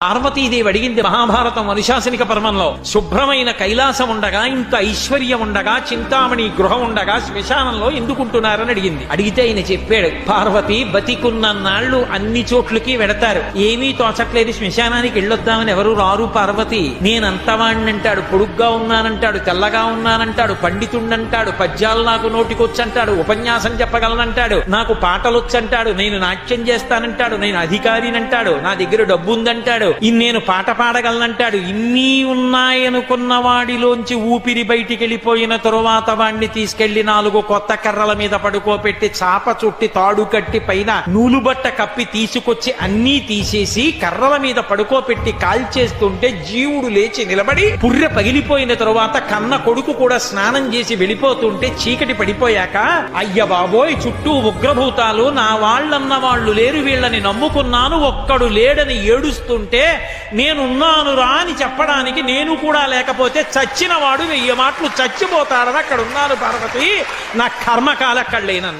పార్వతీదేవి అడిగింది మహాభారతం అనుశాసనిక పర్వంలో, శుభ్రమైన కైలాసం ఉండగా, ఇంత ఐశ్వర్యం ఉండగా, చింతామణి గృహం ఉండగా శ్మశానంలో ఎందుకుంటున్నారని అడిగింది. అడిగితే ఆయన చెప్పాడు, పార్వతి బతికున్న నాళ్లు అన్ని చోట్లకి వెడతారు, ఏమీ తోచట్లేదు, శ్మశానానికి వెళ్ళొద్దామని ఎవరు రారు పార్వతి. నేనంతవాణ్ణంటాడు, పొడుగ్గా ఉన్నానంటాడు, తెల్లగా ఉన్నానంటాడు, పండితుండంటాడు, పద్యాలు నాకు నోటికొచ్చంటాడు, ఉపన్యాసం చెప్పగలనంటాడు, నాకు పాటలొచ్చంటాడు, నేను నాట్యం చేస్తానంటాడు, నేను అధికారినంటాడు, నా దగ్గర డబ్బు ఉందంటాడు, నేను పాట పాడగలనంటాడు. ఇన్ని ఉన్నాయనుకున్న వాడిలోంచి ఊపిరి బయటికి వెళ్ళిపోయిన తరువాత వాణ్ణి తీసుకెళ్లి 4 కొత్త కర్రల మీద పడుకోపెట్టి చాప చుట్టి తాడు కట్టి పైన నూలుబట్ట కప్పి తీసుకొచ్చి అన్నీ తీసేసి కర్రల మీద పడుకోపెట్టి కాల్చేస్తుంటే జీవుడు లేచి నిలబడి పుర్రె పగిలిపోయిన తరువాత కన్న కొడుకు కూడా స్నానం చేసి వెళ్ళిపోతుంటే చీకటి పడిపోయాక, అయ్య బాబోయ్ చుట్టూ ఉగ్రభూతాలు, నా వాళ్ళన్న వాళ్ళు లేరు, వీళ్ళని నమ్ముకున్నాను, ఒక్కడు లేడని ఏడుస్తుంటే నేనున్నాను రా అని చెప్పడానికి నేను కూడా లేకపోతే చచ్చిన వాడు 1000 మాటలు చచ్చిపోతాడని అక్కడ ఉన్నాను పార్వతి, నా కర్మకాలక్కడ లేనన్న.